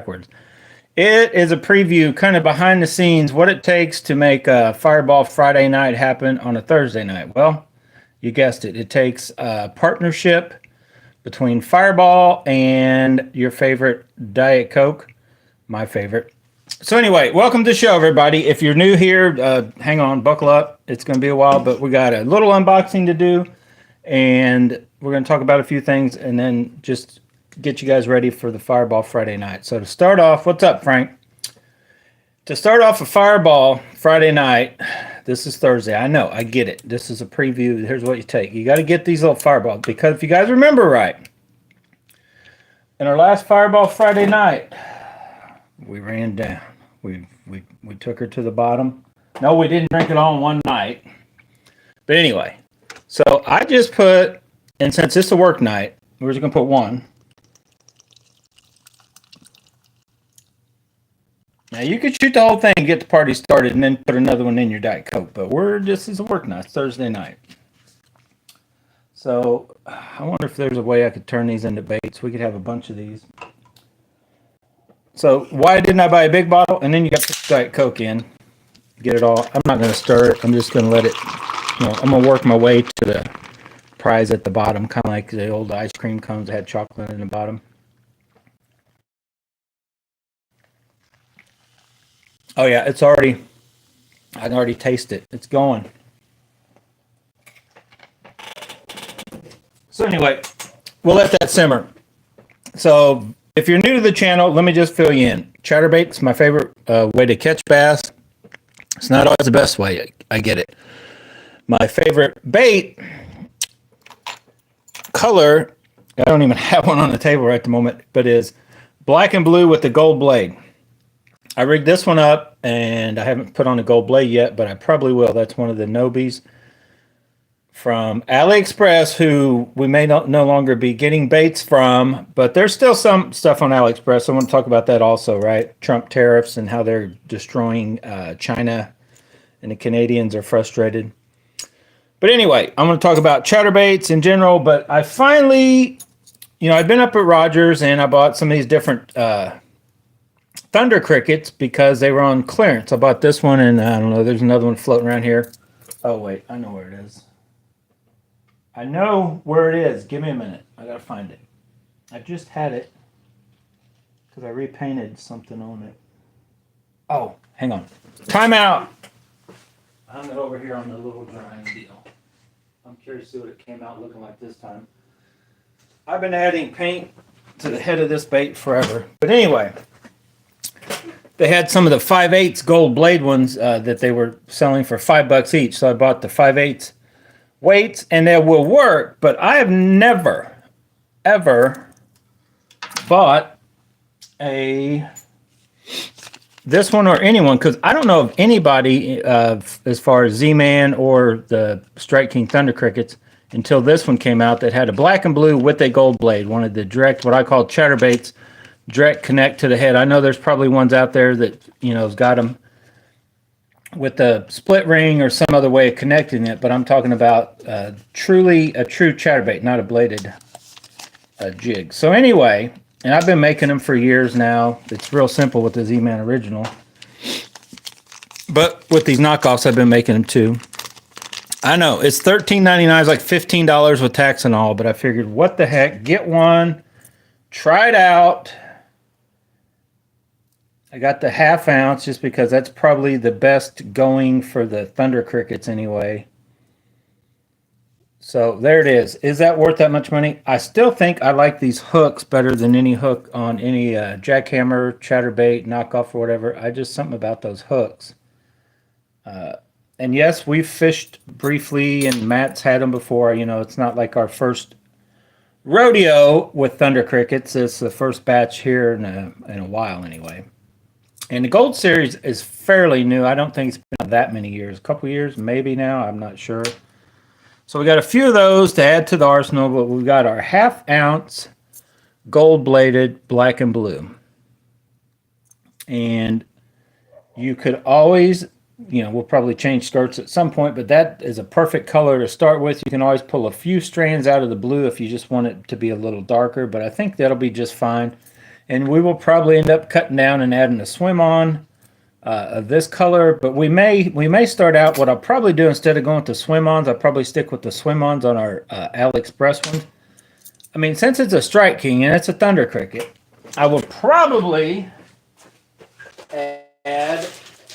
backwards. It is a preview, kind of behind the scenes, what it takes to make a Fireball Friday night happen on a Thursday night. Well, you guessed it. It takes a partnership between Fireball and your favorite Diet Coke, my favorite. So anyway, welcome to the show, everybody. If you're new here, hang on, buckle up. It's going to be a while, but we got a little unboxing to do, and we're going to talk about a few things, and then just get you guys ready for the Fireball Friday night. So to start off, what's up, Frank? To start off a Fireball Friday night, this is Thursday. I know, I get it. This is a preview. Here's what you take. You got to get these little Fireballs, because if you guys remember right, in our last Fireball Friday night, we ran down. We took her to the bottom. No, we didn't drink it all in one night. But anyway, so I just put, and since it's a work night, we're just going to put one. Now, you could shoot the whole thing and get the party started and then put another one in your Diet Coke. But this is a work night. It's Thursday night. So I wonder if there's a way I could turn these into baits. We could have a bunch of these. So why didn't I buy a big bottle? And then you got the Diet Coke in. Get it all. I'm not going to stir it. I'm just going to let it, I'm going to work my way to the prize at the bottom, kind of like the old ice cream cones that had chocolate in the bottom. Oh yeah, I can already taste it. It's going. So anyway, we'll let that simmer. So if you're new to the channel, let me just fill you in. Chaturbate is my favorite way to catch bass. It's not always the best way. I get it. My favorite bait color, I don't even have one on the table right at the moment, but is black and blue with the gold blade. I rigged this one up, and I haven't put on the gold blade yet, but I probably will. That's one of the Nobies from AliExpress, who we may no longer be getting baits from, but there's still some stuff on AliExpress. I want to talk about that also, right? Trump tariffs and how they're destroying China, and the Canadians are frustrated. But anyway, I'm going to talk about chatterbaits in general, but I finally, I've been up at Rogers, and I bought some of these different Thunder Crickets because they were on clearance. I bought this one, and I don't know, there's another one floating around here. Oh, wait, I know where it is. I know where it is. Give me a minute. I got to find it. I just had it because I repainted something on it. Oh, hang on. Time out. I hung it over here on the little drying deal. I'm curious to see what it came out looking like this time. I've been adding paint to the head of this bait forever. But anyway, they had some of the 5/8 gold blade ones that they were selling for $5 each. So I bought the 5/8 weights, and they will work. But I have never, ever bought this one or anyone, because I don't know of anybody as far as Z-Man or the Strike King Thunder Crickets until this one came out that had a black and blue with a gold blade. One of the direct, what I call chatterbaits, direct connect to the head. I know there's probably ones out there that has got them with the split ring or some other way of connecting it, but I'm talking about truly a true chatterbait, not a bladed jig. So anyway, and I've been making them for years now. It's real simple with the Z-Man original, but with these knockoffs I've been making them too. I know it's $13.99, it's like $15 with tax and all, but I figured, what the heck, get one, try it out. I got the 1/2 ounce just because that's probably the best going for the Thunder Crickets anyway. So there it is. Is that worth that much money? I still think I like these hooks better than any hook on any jackhammer, chatterbait, knockoff, or whatever. Something about those hooks. And yes, we've fished briefly, and Matt's had them before. It's not like our first rodeo with Thunder Crickets. It's the first batch here in a while anyway. And the Gold Series is fairly new. I don't think it's been that many years. A couple years, maybe now. I'm not sure. So we got a few of those to add to the arsenal, but we've got our 1/2 ounce gold-bladed black and blue. And you could always, we'll probably change skirts at some point, but that is a perfect color to start with. You can always pull a few strands out of the blue if you just want it to be a little darker, but I think that'll be just fine. And we will probably end up cutting down and adding a swim on of this color, but we may start out, what I'll probably do instead of going with the swim-ons, I'll probably stick with the swim-ons on our AliExpress ones. I mean, since it's a Strike King and it's a Thunder Cricket, I will probably add,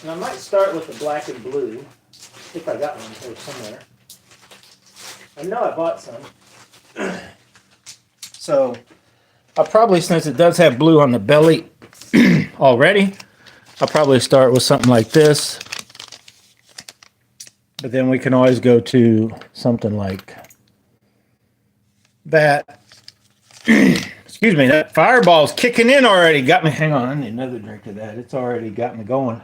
and I might start with the black and blue. I think I got one here somewhere. I know I bought some. So I'll probably, since it does have blue on the belly already, I'll probably start with something like this. But then we can always go to something like that. Excuse me, that fireball's kicking in already. Got me, hang on, I need another drink of that. It's already got me going.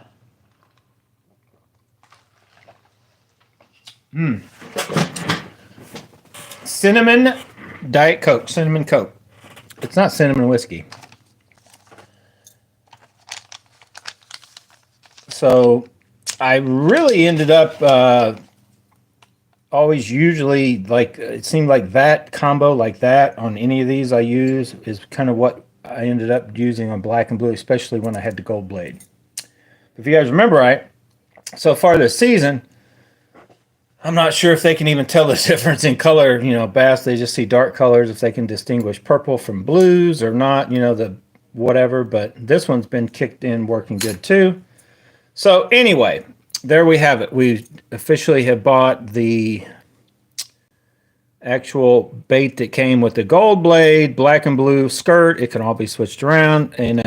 Cinnamon Diet Coke, cinnamon Coke. It's not cinnamon whiskey. So I really ended up always usually, like, it seemed like that combo like that on any of these I use is kind of what I ended up using on black and blue, especially when I had the gold blade. If you guys remember right, so far this season, I'm not sure if they can even tell the difference in color. You know, bass, they just see dark colors, if they can distinguish purple from blues or not, you know, the whatever. But this one's been kicked in working good too. So anyway, there we have it. We officially have bought the actual bait that came with the gold blade, black and blue skirt. It can all be switched around. And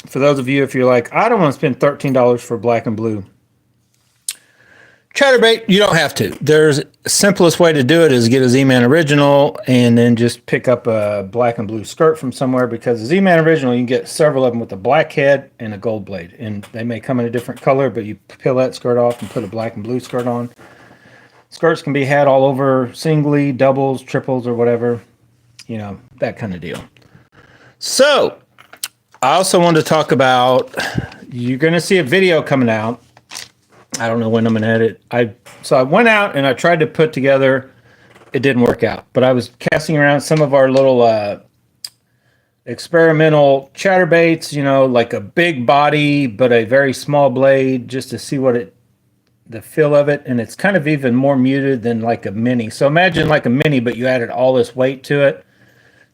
for those of you, if you're like, I don't want to spend $13 for black and blue Chaturbate, you don't have to. There's simplest way to do it is get a Z-Man original and then just pick up a black and blue skirt from somewhere, because the Z-Man original, you can get several of them with a black head and a gold blade, and they may come in a different color, but you peel that skirt off and put a black and blue skirt on. Skirts can be had all over, singly, doubles, triples, or whatever, you know, that kind of deal. So I also wanted to talk about, you're going to see a video coming out. I don't know when I'm going to edit. So I went out and I tried to put together, it didn't work out, but I was casting around some of our little experimental chatterbaits, you know, like a big body but a very small blade, just to see what the feel of it. And it's kind of even more muted than like a mini. So imagine like a mini, but you added all this weight to it,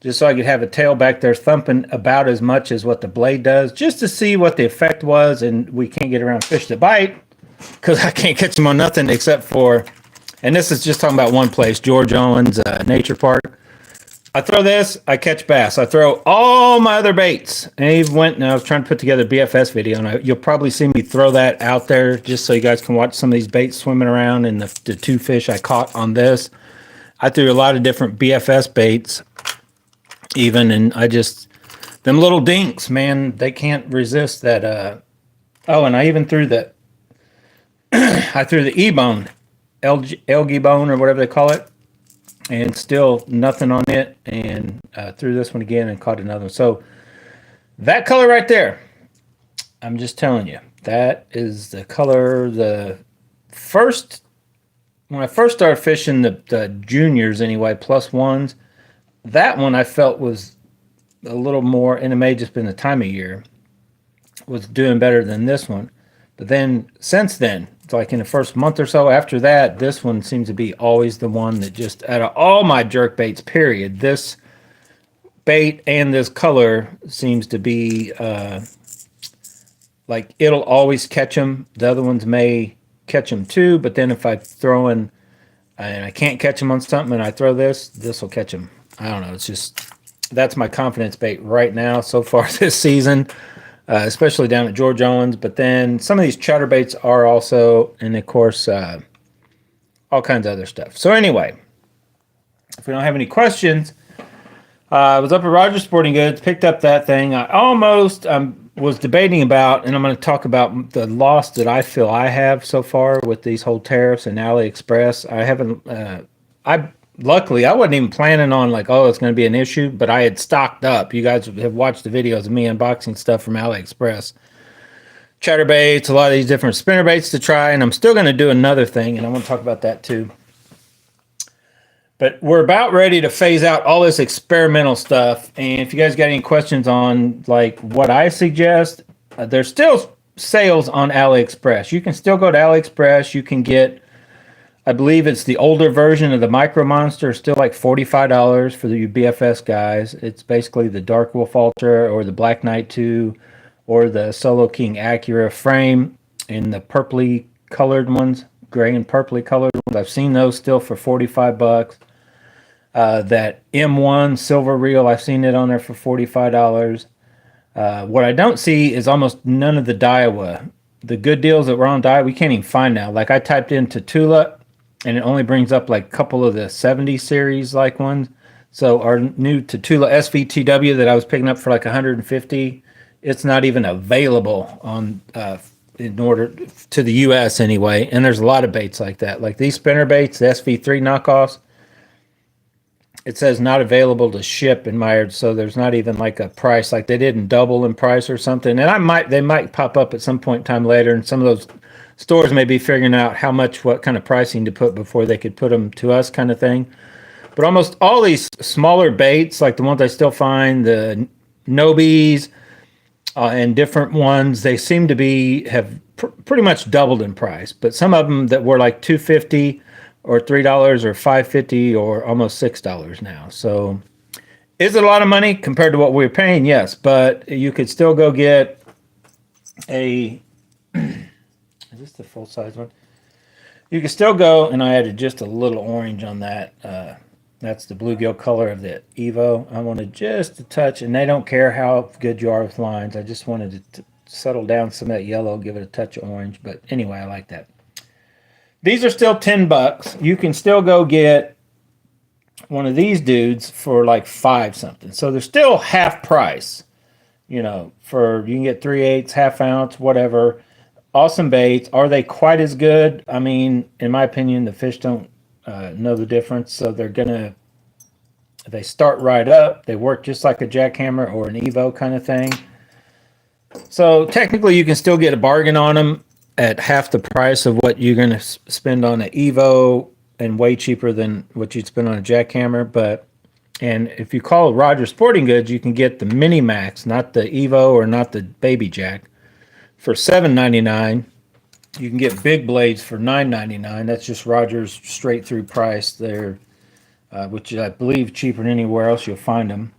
just so I could have a tail back there thumping about as much as what the blade does, just to see what the effect was. And we can't get around fish to bite, because I can't catch them on nothing except for, and this is just talking about one place, George Owens Nature Park. I throw this, I catch bass. I throw all my other baits. And I even went, and I was trying to put together a BFS video, and you'll probably see me throw that out there just so you guys can watch some of these baits swimming around, and the two fish I caught on this. I threw a lot of different BFS baits even, and I just, them little dinks, man, they can't resist that. Oh, and I even threw the I threw the E-bone, algae bone, or whatever they call it, and still nothing on it, and threw this one again and caught another one. So that color right there, I'm just telling you, that is the color. When I first started fishing the juniors anyway, plus ones, that one I felt was a little more, and it may have just been the time of year, was doing better than this one. But then since then, like in the first month or so after that, this one seems to be always the one that just, out of all my jerk baits, period, this bait and this color seems to be like it'll always catch them. The other ones may catch them too, but then if I throw in and I can't catch them on something and I throw this will catch them. I don't know. It's just, that's my confidence bait right now so far this season. Especially down at George Owens, but then some of these chatterbaits are also, and of course, all kinds of other stuff. So anyway, if we don't have any questions, I was up at Rogers Sporting Goods, picked up that thing. I almost was debating about, and I'm going to talk about the loss that I feel I have so far with these whole tariffs and AliExpress. I haven't, luckily, I wasn't even planning on like, oh, it's going to be an issue, but I had stocked up. You guys have watched the videos of me unboxing stuff from AliExpress. Chatterbaits, a lot of these different spinnerbaits to try, and I'm still going to do another thing, and I want to talk about that too. But we're about ready to phase out all this experimental stuff. And if you guys got any questions on like what I suggest, there's still sales on AliExpress. You can still go to AliExpress. You can get, I believe it's the older version of the Micro Monster, still like $45 for the BFS guys. It's basically the Dark Wolf Ultra or the Black Knight 2 or the Solo King Acura frame in the purpley colored ones, gray and purpley colored ones. I've seen those still for $45. That M1 silver reel, I've seen it on there for $45. What I don't see is almost none of the Daiwa. The good deals that were on Daiwa, we can't even find now. Like I typed into Tula, and it only brings up like a couple of the 70 series like ones. So our new Tatula SVTW that I was picking up for like 150, it's not even available on in order to the US anyway. And there's a lot of baits like that. Like these spinner baits, the SV3 knockoffs, it says not available to ship in my, so there's not even like a price, like they didn't double in price or something. And they might pop up at some point in time later, and some of those stores may be figuring out how much, what kind of pricing to put before they could put them to us, kind of thing. But almost all these smaller baits, like the ones I still find, the Nobies and different ones, they seem to be have pretty much doubled in price. But some of them that were like $2.50 or $3 or $5.50 or almost $6 now. So is it a lot of money compared to what we were paying? Yes, but you could still go get a, is this the full size one? You could still go, and I added just a little orange on that. That's the bluegill color of the Evo. I wanted just a touch, and they don't care how good you are with lines. I just wanted to settle down some of that yellow, give it a touch of orange. But anyway, I like that. These are still $10. You can still go get one of these dudes for like $5 something. So they're still half price, you know, for you can get 3/8, half ounce, whatever. Awesome baits. Are they quite as good? I mean, in my opinion, the fish don't know the difference. So they start right up. They work just like a jackhammer or an Evo kind of thing. So technically you can still get a bargain on them at half the price of what you're going to spend on an Evo, and way cheaper than what you'd spend on a jackhammer. And if you call Rogers Sporting Goods, you can get the Mini Max, not the Evo or not the Baby Jack, for $7.99. You can get big blades for $9.99. That's just Rogers straight through price there, which is, I believe, cheaper than anywhere else you'll find them.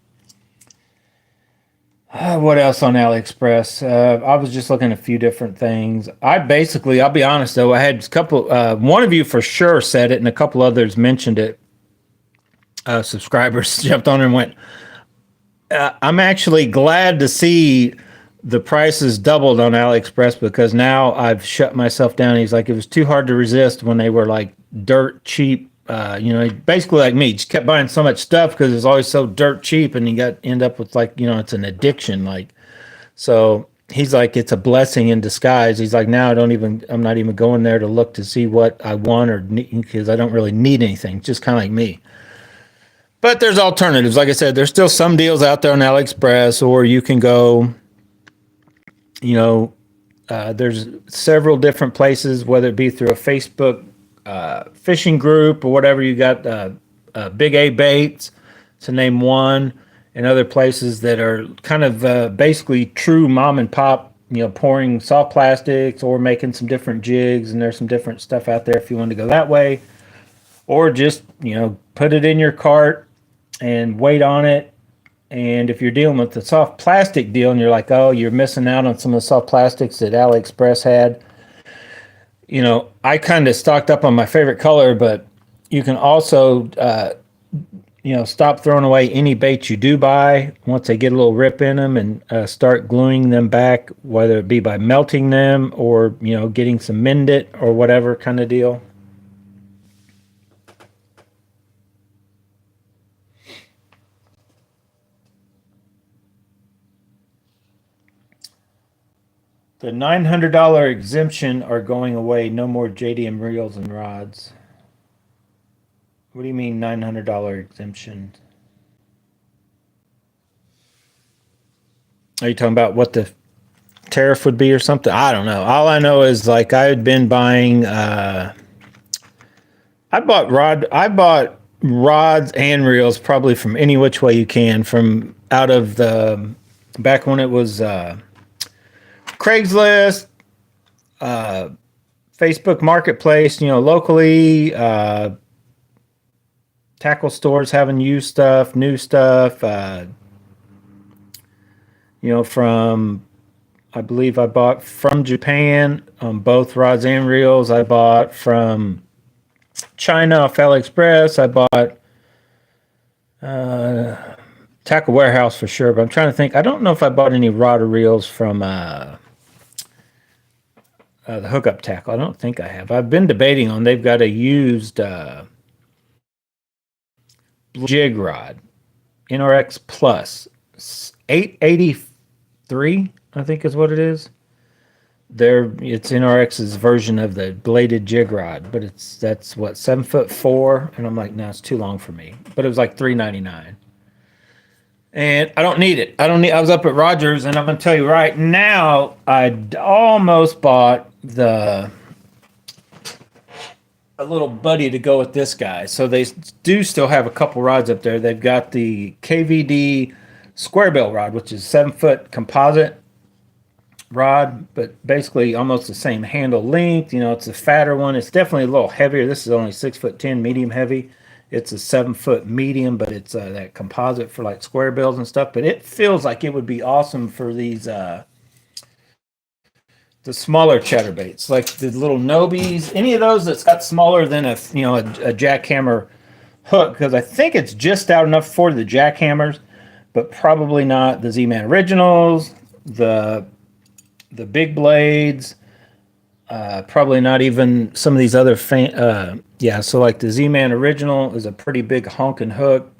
What else on AliExpress? I was just looking at a few different things. I'll be honest though, I had a couple, one of you for sure said it, and a couple others mentioned it. Subscribers jumped on and went, I'm actually glad to see the prices doubled on AliExpress, because now I've shut myself down. He's like, it was too hard to resist when they were like dirt cheap. Basically like me, just kept buying so much stuff because it's always so dirt cheap, and you end up with like, it's an addiction. Like, so he's like, it's a blessing in disguise. He's like, now I'm not even going there to look to see what I want or need, because I don't really need anything. Just kind of like me. But there's alternatives. Like I said, there's still some deals out there on AliExpress, or you can go, there's several different places, whether it be through a Facebook fishing group or whatever. You got Big A Baits, to name one, and other places that are kind of basically true mom and pop, pouring soft plastics or making some different jigs, and there's some different stuff out there if you want to go that way, or just put it in your cart and wait on it. And if you're dealing with the soft plastic deal and you're like, oh, you're missing out on some of the soft plastics that AliExpress had, I kind of stocked up on my favorite color, but you can also, stop throwing away any baits you do buy once they get a little rip in them, and start gluing them back, whether it be by melting them or, getting some Mend-It or whatever kind of deal. The $900 exemption are going away. No more JDM reels and rods. What do you mean $900 exemption? Are you talking about what the tariff would be or something? I don't know. All I know is like I had been buying. I bought rods and reels probably from any which way you can, from out of the back when it was Craigslist, Facebook Marketplace, locally, tackle stores having used stuff, new stuff, from, I believe I bought from Japan, both rods and reels. I bought from China off AliExpress. I bought Tackle Warehouse for sure, but I'm trying to think. I don't know if I bought any rod or reels from the hookup tackle. I don't think I have. I've been debating on. They've got a used jig rod, NRX Plus, 883, I think is what it is. It's NRX's version of the bladed jig rod, but that's what, 7'4", and I'm like, no, it's too long for me. But it was like $3.99. And I don't need it. I was up at Rogers, and I'm gonna tell you right now, I almost bought a little buddy to go with this guy. So they do still have a couple rods up there. They've got the KVD square bill rod, which is 7-foot composite rod, but basically almost the same handle length. It's a fatter one. It's definitely a little heavier. This is only 6'10", medium heavy. It's a 7-foot medium, but it's that composite for like square bills and stuff. But it feels like it would be awesome for these the smaller chatterbaits, like the little Nobies, any of those that's got smaller than a jackhammer hook, because I think it's just out enough for the jackhammers, but probably not the Z-Man Originals, the big blades, probably not even some of these other so like the Z-Man Original is a pretty big honking hook.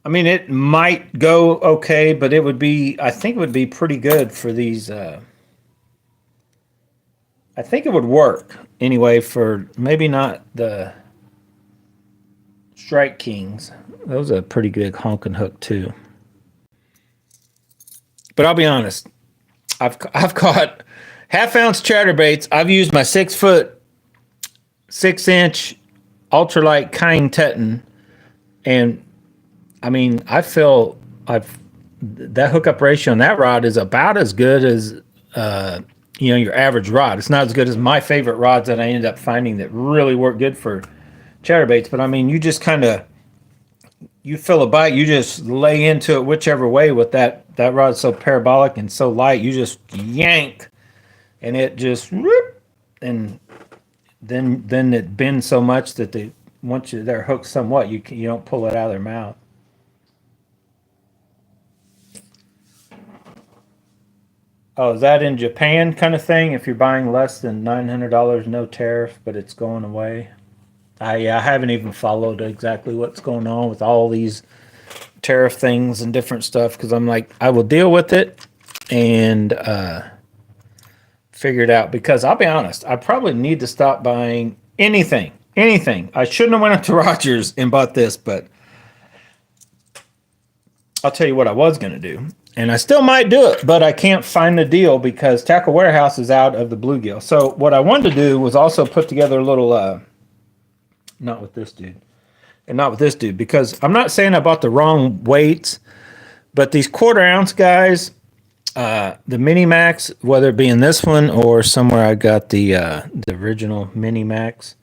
I mean, it might go okay, but I think it would be pretty good for these. I think it would work anyway for maybe not the Strike Kings. Those are a pretty good honking hook too. But I'll be honest, I've caught half-ounce chatterbaits. I've used my 6-foot, 6-inch ultralight Kine Teton, and I mean, I feel that hookup ratio on that rod is about as good as your average rod. It's not as good as my favorite rods that I ended up finding that really work good for chatterbaits. But I mean, you just you feel a bite, you just lay into it whichever way with that rod's so parabolic and so light. You just yank, and it just whoop, and then it bends so much that once they're hooked somewhat, you don't pull it out of their mouth. Oh, is that in Japan kind of thing? If you're buying less than $900, no tariff, but it's going away. I haven't even followed exactly what's going on with all these tariff things and different stuff, because I'm like, I will deal with it and figure it out, because I'll be honest, I probably need to stop buying anything. I shouldn't have went up to Rogers and bought this, but I'll tell you what I was going to do. And I still might do it, but I can't find the deal because Tackle Warehouse is out of the bluegill. So what I wanted to do was also put together a little, not with this dude, and not with this dude, because I'm not saying I bought the wrong weights, but these 1/4 ounce guys, the Mini Max, whether it be in this one or somewhere I got the original Mini Max,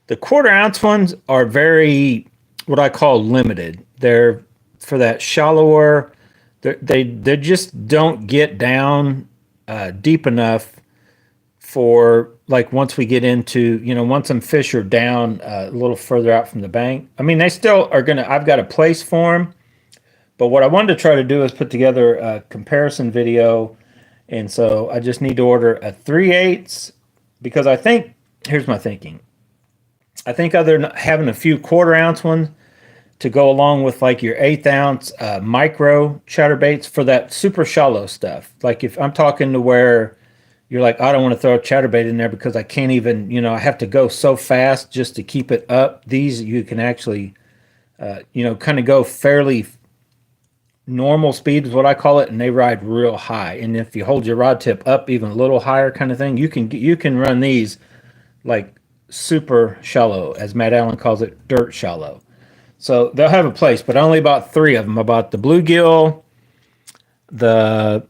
the 1/4 ounce ones are very, what I call limited. They're for that shallower. They just don't get down deep enough for, like, once we get into, once some fish are down a little further out from the bank. I mean, they still are I've got a place for them, but what I wanted to try to do is put together a comparison video, and so I just need to order a 3/8, because I think, here's my thinking. I think other than having a few 1/4 ounce ones, to go along with like your 1/8 ounce micro chatterbaits for that super shallow stuff. Like if I'm talking to where you're like, I don't want to throw a chatterbait in there because I can't even, I have to go so fast just to keep it up. These you can actually, kind of go fairly normal speed is what I call it, and they ride real high. And if you hold your rod tip up even a little higher, kind of thing, you can run these like super shallow, as Matt Allen calls it, dirt shallow. So they'll have a place, but I only bought 3 of them. I bought the bluegill, the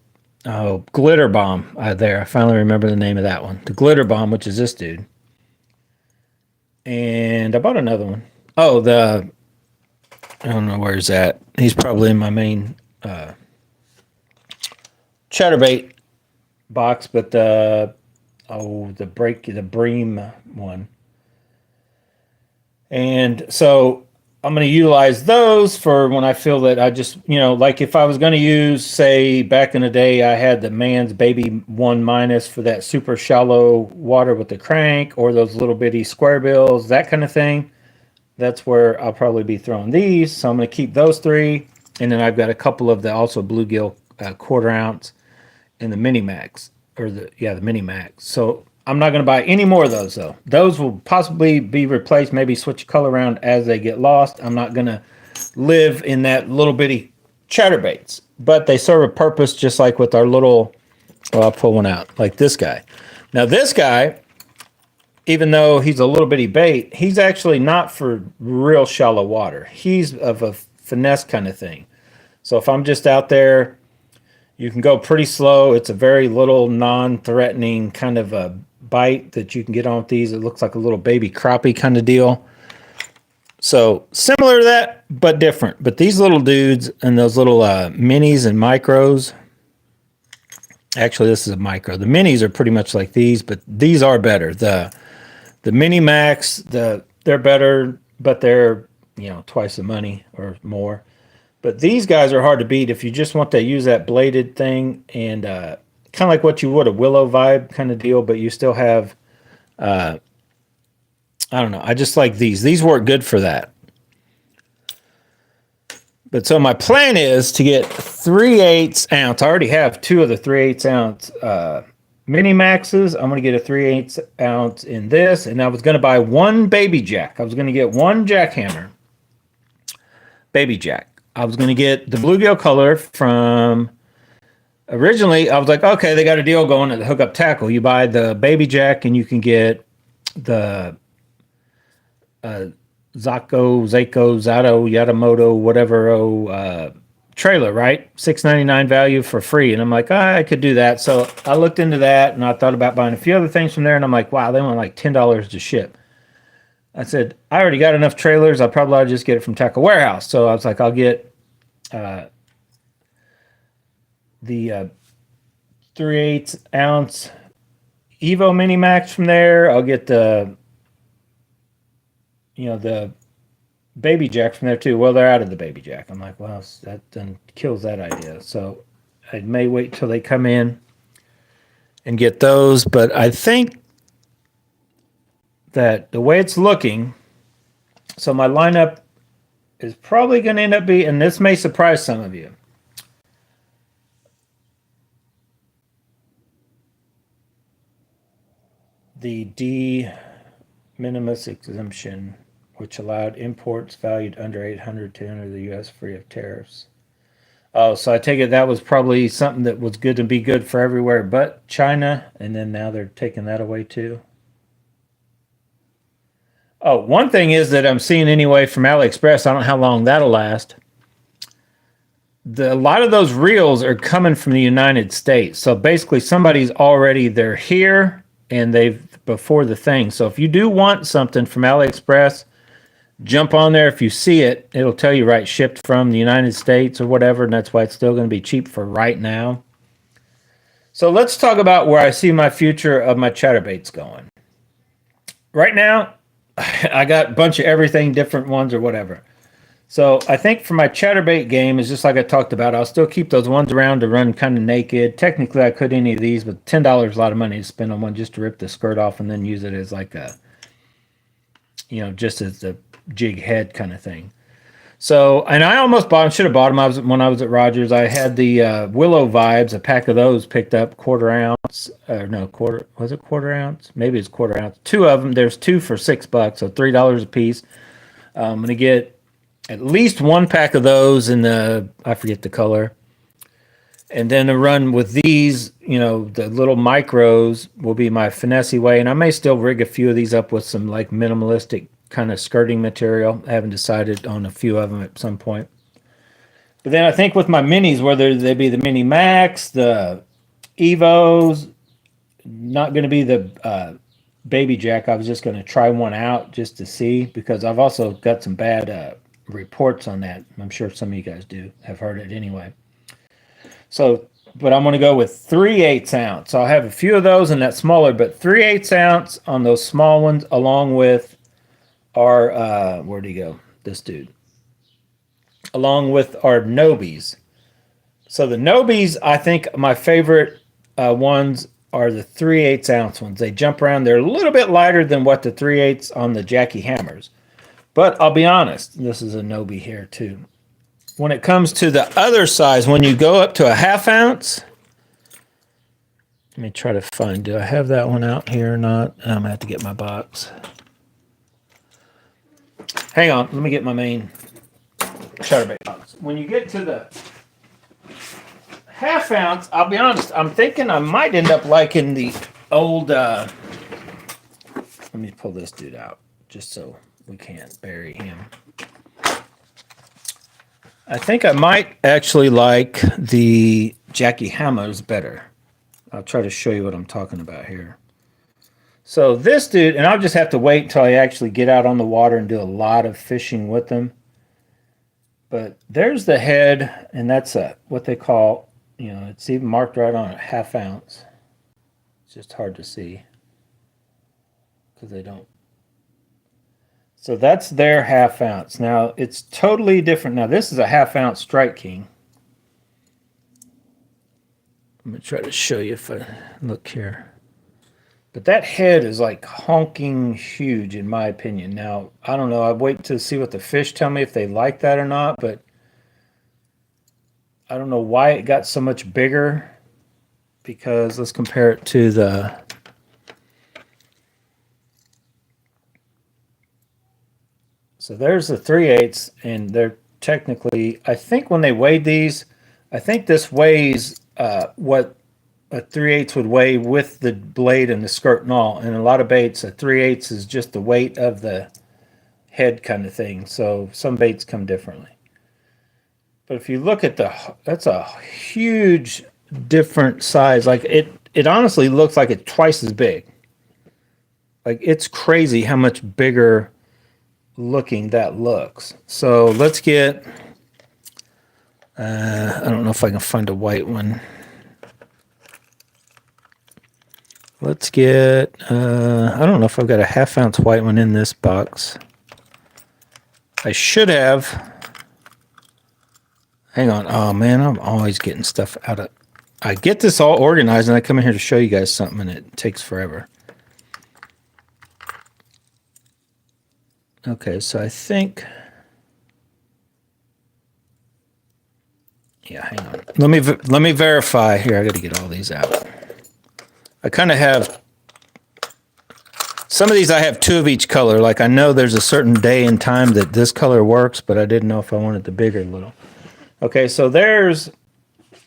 glitter bomb. There, I finally remember the name of that one. The glitter bomb, which is this dude. And I bought another one. Oh, I don't know where's that. He's probably in my main Chaturbate box, but the bream one. And so I'm going to utilize those for when I feel that I just, like if I was going to use, say, back in the day, I had the Man's Baby 1 minus for that super shallow water with the crank, or those little bitty square bills, that kind of thing. That's where I'll probably be throwing these. So I'm going to keep those 3. And then I've got a couple of the also bluegill 1/4 ounce and the mini max, or the mini max. So I'm not going to buy any more of those, though. Those will possibly be replaced, maybe switch color around as they get lost. I'm not going to live in that little bitty chatterbaits, but they serve a purpose, just like with our little, I'll pull one out, like this guy. Now this guy, even though he's a little bitty bait, he's actually not for real shallow water. He's of a finesse kind of thing. So if I'm just out there, you can go pretty slow. It's a very little non-threatening kind of a bite that you can get on with these. It looks like a little baby crappie kind of deal. So similar to that, but different. But these little dudes and those little minis and micros, actually this is a micro. The minis are pretty much like these, but these are better. The mini max, they're better, but they're twice the money or more. But these guys are hard to beat if you just want to use that bladed thing, and kind of like what you would a willow vibe kind of deal, but you still have, I don't know. I just like these. These work good for that. But so my plan is to get 3/8 ounce. I already have 2 of the 3/8 ounce mini maxes. I'm going to get a 3/8 ounce in this, and I was going to buy 1 baby jack. I was going to get 1 jackhammer baby jack. I was going to get the bluegill color from, originally I was like, okay, they got a deal going at the Hookup Tackle. You buy the baby jack and you can get the Zato, Yadamoto, whatever trailer, right? $6.99 value for free. And I'm like, I could do that. So I looked into that and I thought about buying a few other things from there. And I'm like, wow, they want like $10 to ship. I said, I already got enough trailers. I'll probably just get it from Tackle Warehouse. So I was like, I'll get the 3/8 ounce Evo Mini Max from there. I'll get the baby jack from there too. Well, they're out of the baby jack. I'm like, well, that then kills that idea. So I may wait till they come in and get those. But I think that the way it's looking, so my lineup is probably going to end up being, and this may surprise some of you. The de minimis exemption, which allowed imports valued under $800 to enter the U.S. free of tariffs. Oh, so I take it that was probably something that was good to be good for everywhere but China, and then now they're taking that away too. Oh, one thing is that I'm seeing anyway from AliExpress, I don't know how long that'll last. A lot of those reels are coming from the United States. So basically they're here and they've before the thing. So if you do want something from AliExpress, jump on there. If you see it, it'll tell you right, shipped from the United States or whatever, and that's why it's still going to be cheap for right now. So let's talk about where I see my future of my chatterbaits going. Right now, I got a bunch of everything, different ones or whatever. So I think for my chatterbait game is just like I talked about. I'll still keep those ones around to run kind of naked. Technically, I could any of these, but $10 is a lot of money to spend on one just to rip the skirt off and then use it as like a, just as a jig head kind of thing. So, and I almost bought them, should have bought them when I was at Rogers. I had the Willow Vibes, a pack of those picked up, 1/4 ounce, was it 1/4 ounce? Maybe it's 1/4 ounce. 2 of them, there's 2 for $6, so $3 a piece. I'm going to get at least 1 pack of those in the, I forget the color. And then to run with these, the little micros will be my finesse way. And I may still rig a few of these up with some like minimalistic kind of skirting material. I haven't decided on a few of them at some point. But then I think with my minis, whether they be the Mini Max, the Evos, not going to be the Baby Jack. I was just going to try one out just to see, because I've also got some bad reports on that. I'm sure some of you guys have heard it anyway. So, but I'm going to go with 3/8 ounce. So I'll have a few of those in that smaller, but 3/8 ounce on those small ones, along with our, where'd he go? This dude. Along with our Nobies. So the Nobies, I think my favorite ones are the 3/8 ounce ones. They jump around. They're a little bit lighter than what the 3/8 on the Jackie Hammers. But I'll be honest, this is a Nobi here too. When it comes to the other size, when you go up to a 1/2 ounce, let me try to find, do I have that one out here or not? I'm going to have to get my box. Hang on, let me get my main Chaturbate box. When you get to the 1/2 ounce, I'll be honest, I'm thinking I might end up liking the old, let me pull this dude out just so we can't bury him. I think I might actually like the Jackie Hammers better. I'll try to show you what I'm talking about here. So this dude, and I'll just have to wait until I actually get out on the water and do a lot of fishing with them. But there's the head, and that's what they call, it's even marked right on it, 1/2 ounce. It's just hard to see because they don't. So that's their 1/2 ounce. Now it's totally different. Now this is a 1/2 ounce Strike King. I'm gonna try to show you if I look here. But that head is like honking huge in my opinion. Now, I don't know. I wait to see what the fish tell me if they like that or not, but I don't know why it got so much bigger, because let's compare it to the so there's the 3/8, and they're technically, I think when they weighed these, I think this weighs what a 3/8 would weigh with the blade and the skirt and all. And a lot of baits, a 3/8 is just the weight of the head kind of thing. So some baits come differently. But if you look at that's a huge different size. Like it honestly looks like it's twice as big. Like it's crazy how much bigger looking that looks. So let's get, I don't know if I can find a white one. Let's get, I don't know if I've got a 1/2 ounce white one in this box. I should have. Hang on. Oh man, I'm always getting stuff out of, I get this all organized and I come in here to show you guys something and it takes forever. Okay, so I think, yeah, hang on. Let me verify here. I got to get all these out. I kind of have, some of these I have 2 of each color. Like I know there's a certain day and time that this color works, but I didn't know if I wanted the bigger little. Okay, so there's,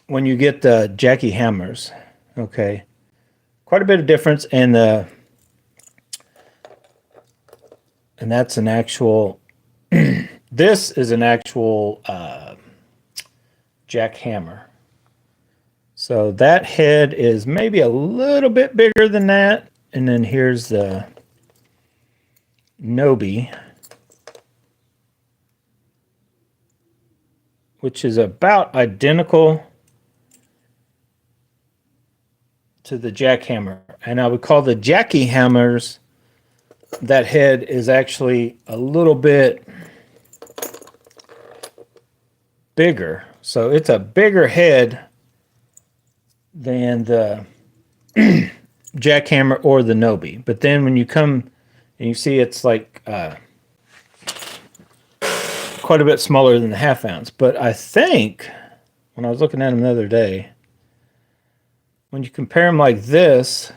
when you get the Jackie Hammers, okay, quite a bit of difference in the, and that's an actual, this is an actual Jack Hammer. So that head is maybe a little bit bigger than that. And then here's the Nobi, which is about identical to the Jack Hammer. And I would call the Jackie Hammers, that head is actually a little bit bigger. So it's a bigger head than the Jackhammer or the Nobi. But then when you come and you see it's like quite a bit smaller than the 1/2 ounce. But I think when I was looking at them the other day, when you compare them like this,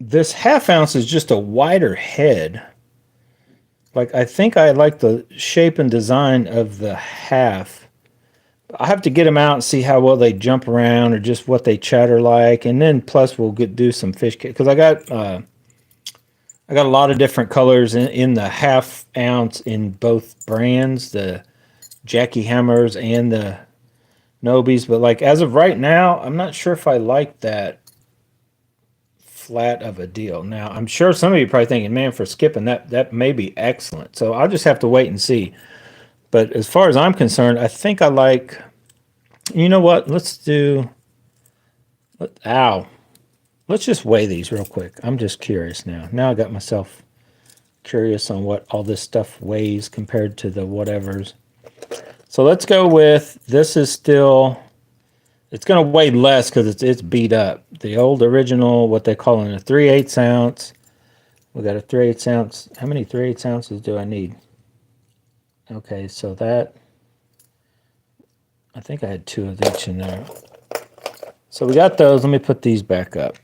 this 1/2 ounce is just a wider head. Like, I think I like the shape and design of the half. I have to get them out and see how well they jump around or just what they chatter like, and then plus we'll do some fish because I got a lot of different colors in the half ounce in both brands, the Jackie Hammers and the Nobies. But like as of right now, I'm not sure if I like that flat of a deal. Now I'm sure some of you are probably thinking, man, for skipping that may be excellent. So I'll just have to wait and see. But as far as I'm concerned, I think I like. You know what? Ow. Let's just weigh these real quick. I'm just curious now. Now I got myself curious on what all this stuff weighs compared to the whatevers. So let's go with, this is still, it's going to weigh less because it's beat up. The old original, what they call in a 3/8 ounce. We got a 3/8 ounce. How many 3/8 ounces do I need? Okay, so that, I think I had 2 of each in there. So we got those. Let me put these back up.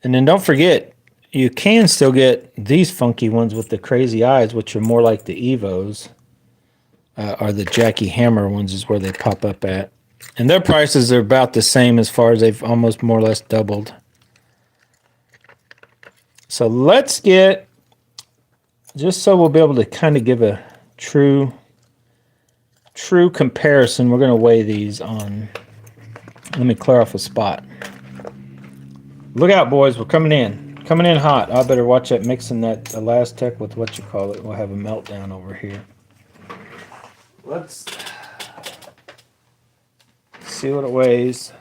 And then don't forget, you can still get these funky ones with the crazy eyes, which are more like the Evos, or the Jackie Hammer ones is where they pop up at. And their prices are about the same as far as they've almost more or less doubled. So let's get, just so we'll be able to kind of give a true comparison, we're going to weigh these on, let me clear off a spot. Look out, boys, we're coming in hot. I better watch that mixing that Elastec with what you call it. We'll have a meltdown over here. Let's see what it weighs.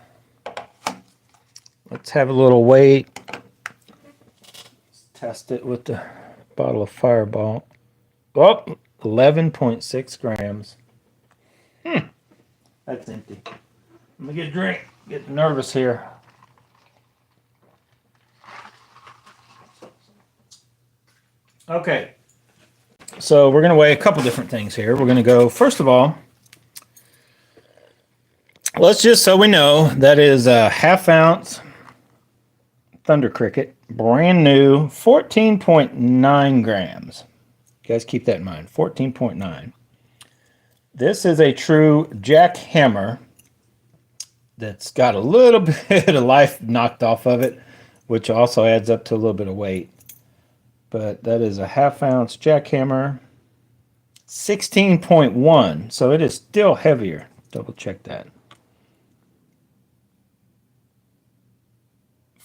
Let's have a little weight. Let's test it with the bottle of Fireball. Oh, 11.6 grams. That's empty. Let me get a drink. Getting nervous here. Okay. So we're going to weigh a couple different things here. We're going to go, first of all, let's just so we know, that is a half ounce Thunder Cricket, brand new, 14.9 grams. You guys keep that in mind, 14.9. This is a true Jack Hammer that's got a little bit of life knocked off of it, which also adds up to a little bit of weight. But that is a half ounce Jack Hammer, 16.1. So it is still heavier. Double check that.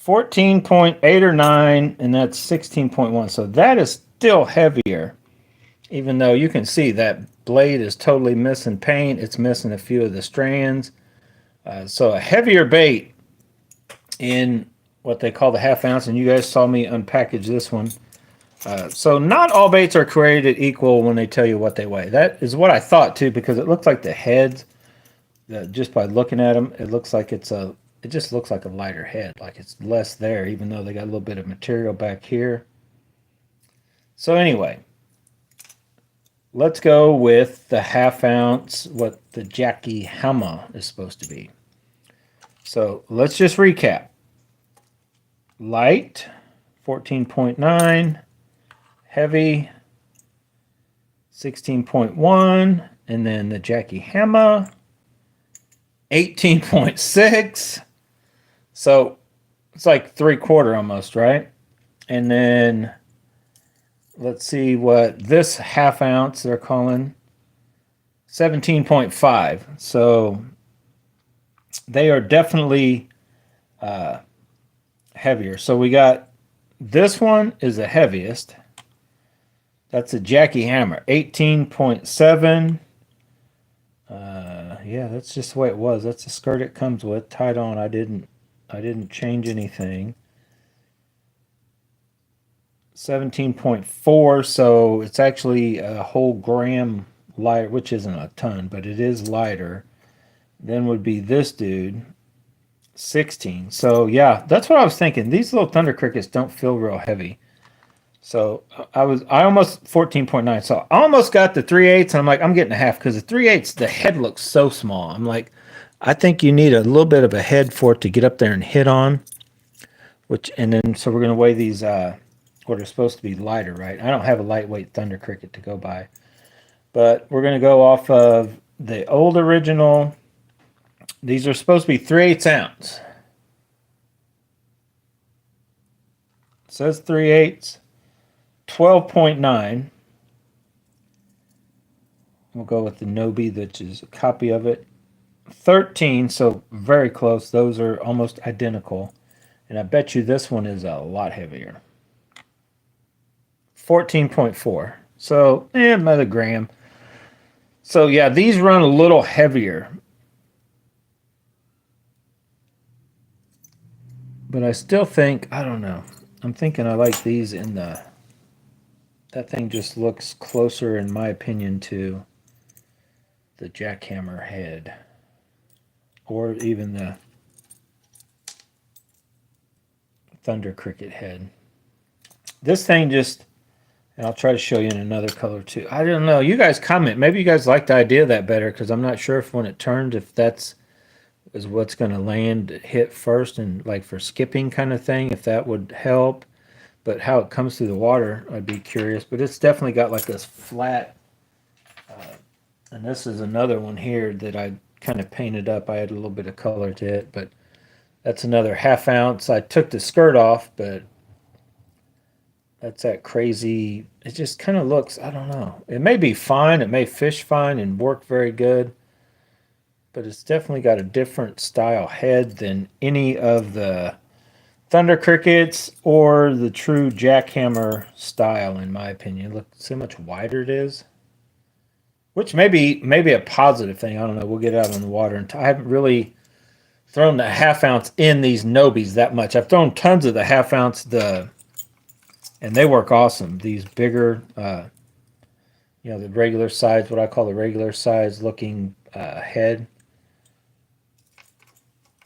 14.8 or 9, and that's 16.1. So that is still heavier, even though you can see that blade is totally missing paint. It's missing a few of the strands. So a heavier bait in what they call the half ounce, and you guys saw me unpackage this one. So not all baits are created equal when they tell you what they weigh. That is what I thought too, because it looks like the heads, just by looking at them, it looks like it just looks like a lighter head, like it's less there, even though they got a little bit of material back here. So anyway, let's go with the half ounce, what the Jackie Hammer is supposed to be. So let's just recap. Light, 14.9. Heavy, 16.1. And then the Jackie Hammer, 18.6. So it's like 3/4 almost, right? And then let's see what this half ounce they're calling, 17.5. So they are definitely heavier. So we got, this one is the heaviest. That's a Jackie Hammer, 18.7. Yeah, that's just the way it was. That's the skirt it comes with, tied on. I didn't change anything. 17.4, so it's actually a whole gram lighter, which isn't a ton, but it is lighter. Then would be this dude, 16. So yeah, that's what I was thinking. These little Thunder Crickets don't feel real heavy. So I almost 14.9. So I almost got the 3/8, and I'm like, I'm getting a half, because the 3/8, the head looks so small. I'm like, I think you need a little bit of a head for it to get up there and hit on. And then so we're gonna weigh these what are supposed to be lighter, right? I don't have a lightweight Thunder Cricket to go by. But we're going to go off of the old original. These are supposed to be 3/8 ounce. It says 3/8, 12.9. We'll go with the Nobi, which is a copy of it. 13, so very close. Those are almost identical. And I bet you this one is a lot heavier. 14.4. So, another gram. So, yeah, these run a little heavier. But I still think, I don't know. I'm thinking I like these in the... That thing just looks closer, in my opinion, to the jackhammer head. Or even the Thunder Cricket head. This thing just... And I'll try to show you in another color too. I don't know. You guys comment. Maybe you guys like the idea of that better, because I'm not sure if when it turns, if that's is what's going to land, hit first, and like for skipping kind of thing, if that would help. But how it comes through the water, I'd be curious. But it's definitely got like this flat. And this is another one here that I kind of painted up. I had a little bit of color to it, but that's another 1/2 ounce. I took the skirt off, but that's that crazy. It just kind of looks, I don't know. It may be fine. It may fish fine and work very good. But it's definitely got a different style head than any of the Thunder Crickets or the true jackhammer style, in my opinion. Look, see how much wider it is? Which may be a positive thing. I don't know. We'll get out on the water. And I haven't really thrown the 1/2 ounce in these Nobis that much. I've thrown tons of the 1/2 ounce, and they work awesome. These bigger, the regular size, what I call the regular size looking head.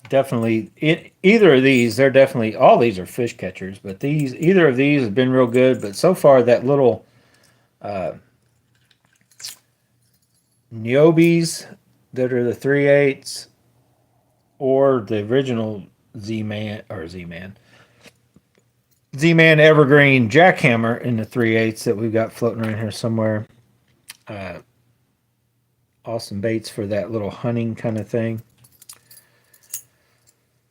Definitely, either of these, they're definitely, all these are fish catchers, but either of these has been real good. But so far, that little Niobis that are the 3/8 or the original Z-Man Evergreen jackhammer in the 3/8 that we've got floating around here somewhere. Awesome baits for that little hunting kind of thing.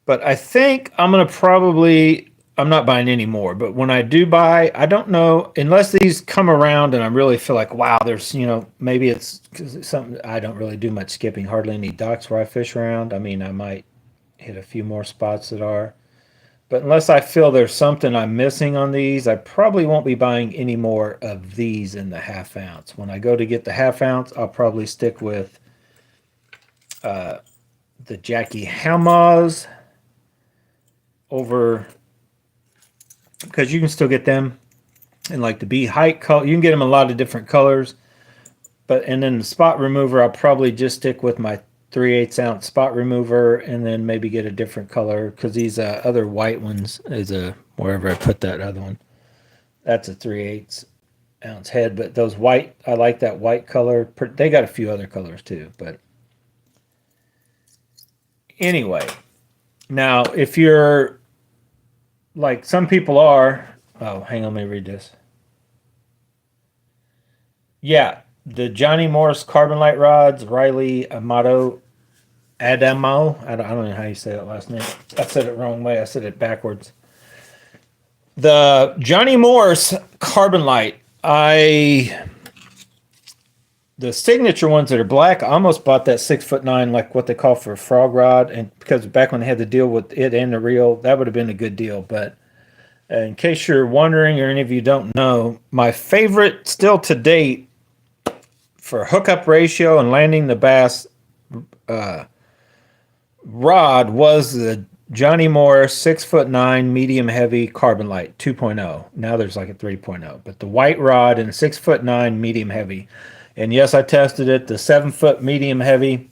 But I think I'm going to I'm not buying any more. But when I do buy, I don't know, unless these come around and I really feel like, wow, there's, maybe it's something. I don't really do much skipping, hardly any docks where I fish around. I mean, I might hit a few more spots that are. But unless I feel there's something I'm missing on these, I probably won't be buying any more of these in the 1/2 ounce. When I go to get the 1/2 ounce, I'll probably stick with the Jackie Hamas over, because you can still get them in like the B height color. You can get them in a lot of different colors. And then the spot remover, I'll probably just stick with my 3/8 ounce spot remover, and then maybe get a different color, because these other white ones is wherever I put that other one, that's a 3/8 ounce head. But those white, I like that white color. They got a few other colors too, but anyway. Now, if you're like some people are, hang on, let me read this. Yeah, the Johnny Morris Carbon Light rods, Riley Adamo. I don't know how you say that last name. I said it wrong way. I said it backwards. The Johnny Morris Carbon Light, the signature ones that are black, I almost bought that 6'9", like what they call for a frog rod, and because back when they had to deal with it and the reel, that would have been a good deal. But in case you're wondering, or any of you don't know, my favorite still to date for hookup ratio and landing the bass rod was the Johnny Morris 6'9" medium heavy Carbon Light 2.0. Now there's like a 3.0, but the white rod and 6'9" medium heavy. And yes, I tested it. The 7-foot medium heavy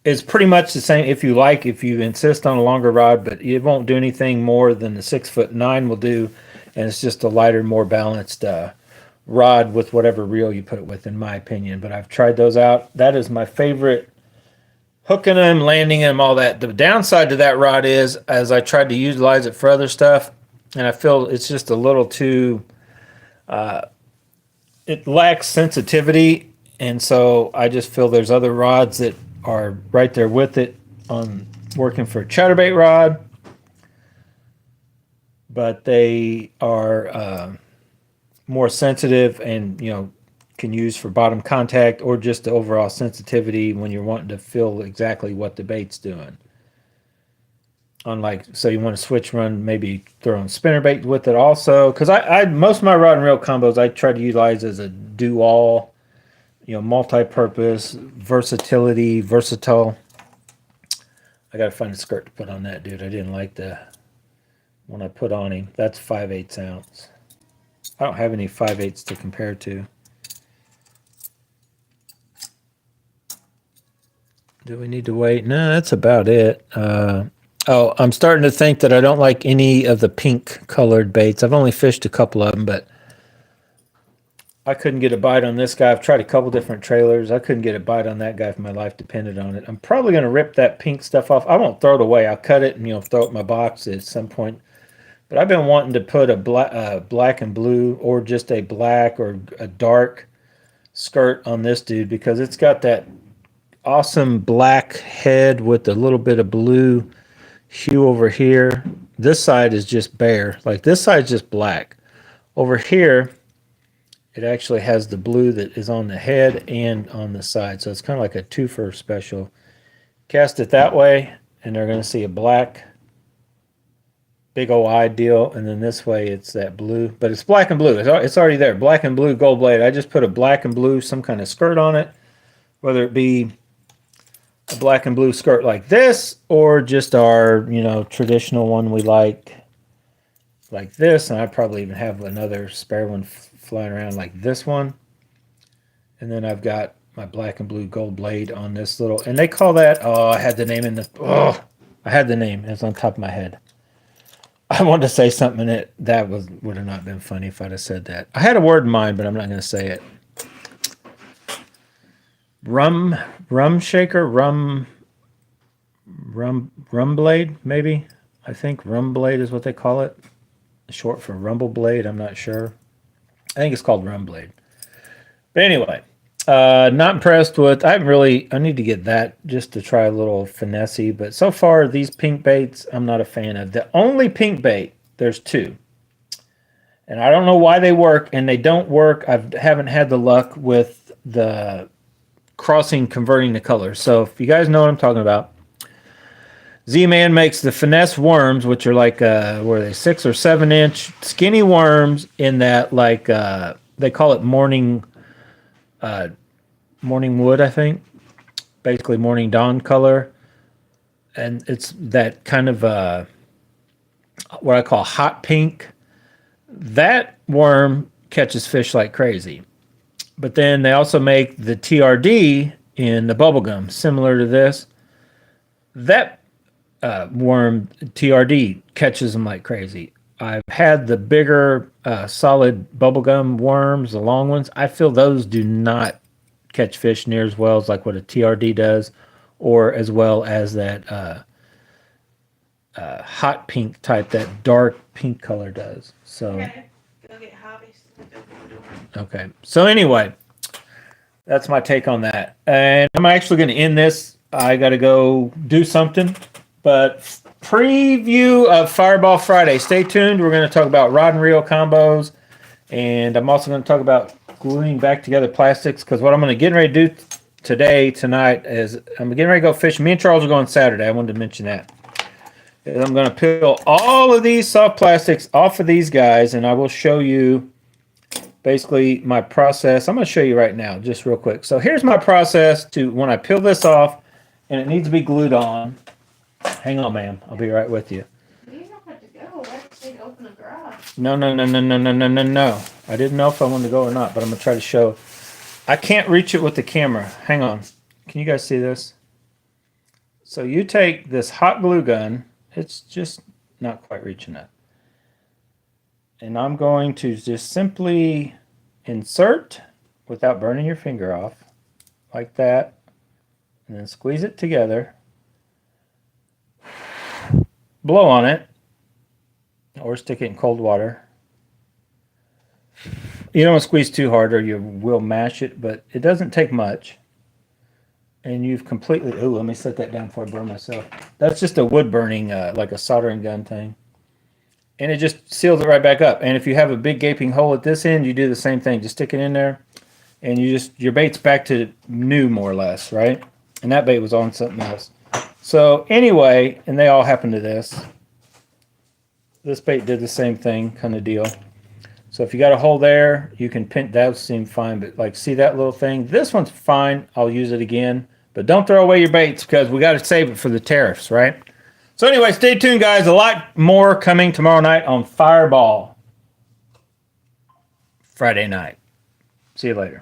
is pretty much the same if you insist on a longer rod, but it won't do anything more than the 6'9" will do. And it's just a lighter, more balanced rod with whatever reel you put it with, in my opinion. But I've tried those out. That is my favorite. Hooking them, landing them, all that. The downside to that rod is, as I tried to utilize it for other stuff, and I feel it's just a little too. It lacks sensitivity, and so I just feel there's other rods that are right there with it on working for a chatterbait rod, but they are more sensitive and can use for bottom contact or just the overall sensitivity when you're wanting to feel exactly what the bait's doing. Unlike, so you want to switch run, maybe throw on spinnerbait with it also, because I most of my rod and reel combos I try to utilize as a do all, multi-purpose, versatility, versatile. I gotta find a skirt to put on that dude. I didn't like the one I put on him. That's 5/8 ounce. I don't have any 5/8 to compare to. Do we need to wait? No, that's about it. Oh, I'm starting to think that I don't like any of the pink colored baits. I've only fished a couple of them, but I couldn't get a bite on this guy. I've tried a couple different trailers. I couldn't get a bite on that guy if my life depended on it. I'm probably going to rip that pink stuff off. I won't throw it away. I'll cut it and throw it in my box at some point. But I've been wanting to put a black and blue or just a black or a dark skirt on this dude because it's got that awesome black head with a little bit of blue hue over here. This side is just bare. Like this side's just black. Over here, it actually has the blue that is on the head and on the side. So it's kind of like a twofer special. Cast it that way, and they're going to see a black big old eye deal. And then this way, it's that blue. But it's black and blue. It's already there. Black and blue gold blade. I just put a black and blue, some kind of skirt on it. Whether it be a black and blue skirt like this, or just our, traditional one we like this. And I probably even have another spare one flying around like this one. And then I've got my black and blue gold blade on this little, and they call that, I had the name in the, I had the name. It's on top of my head. I wanted to say something that would have not been funny if I'd have said that. I had a word in mind, but I'm not going to say it. Rum shaker, rum blade, maybe. I think rum blade is what they call it. Short for rumble blade. I'm not sure. I think it's called rum blade. But anyway, not impressed with. I need to get that just to try a little finessey. But so far, these pink baits, I'm not a fan of. The only pink bait, there's two. And I don't know why they work, and they don't work. I haven't had the luck with the converting the colors. So if you guys know what I'm talking about, Z-Man makes the finesse worms, which are like, what are they, 6 or 7 inch skinny worms in that, like, they call it morning wood, I think. Basically morning dawn color. And it's that kind of, what I call hot pink. That worm catches fish like crazy. But then they also make the TRD in the bubblegum, similar to this. That worm TRD catches them like crazy. I've had the bigger solid bubblegum worms, the long ones. I feel those do not catch fish near as well as like what a TRD does, or as well as that hot pink type, that dark pink color does. So okay. Go get hobbies. Okay. So anyway, that's my take on that. And I'm actually going to end this. I got to go do something. But preview of Fireball Friday. Stay tuned. We're going to talk about rod and reel combos. And I'm also going to talk about gluing back together plastics, because what I'm going to get ready to do tonight, is I'm getting ready to go fishing. Me and Charles are going Saturday. I wanted to mention that. And I'm going to peel all of these soft plastics off of these guys, and I will show you basically my process. I'm going to show you right now, just real quick. So here's my process to when I peel this off, and it needs to be glued on. Hang on, ma'am. I'll be right with you. You don't have to go. I just need to open the garage. No. I didn't know if I wanted to go or not, but I'm going to try to show. I can't reach it with the camera. Hang on. Can you guys see this? So you take this hot glue gun. It's just not quite reaching it. And I'm going to just simply insert without burning your finger off, like that, and then squeeze it together. Blow on it, or stick it in cold water. You don't want to squeeze too hard or you will mash it, but it doesn't take much. And you've completely, oh, let me set that down before I burn myself. That's just a wood burning, like a soldering gun thing. And it just seals it right back up. And if you have a big gaping hole at this end, you do the same thing. Just stick it in there and your bait's back to new more or less, right? And that bait was on something else. So anyway, and they all happen to this. This bait did the same thing kind of deal. So if you got a hole there, you can pin, that seem fine, but like see that little thing? This one's fine, I'll use it again. But don't throw away your baits because we got to save it for the tariffs, right? So anyway, stay tuned guys, a lot more coming tomorrow night on Fireball. Friday night. See you later.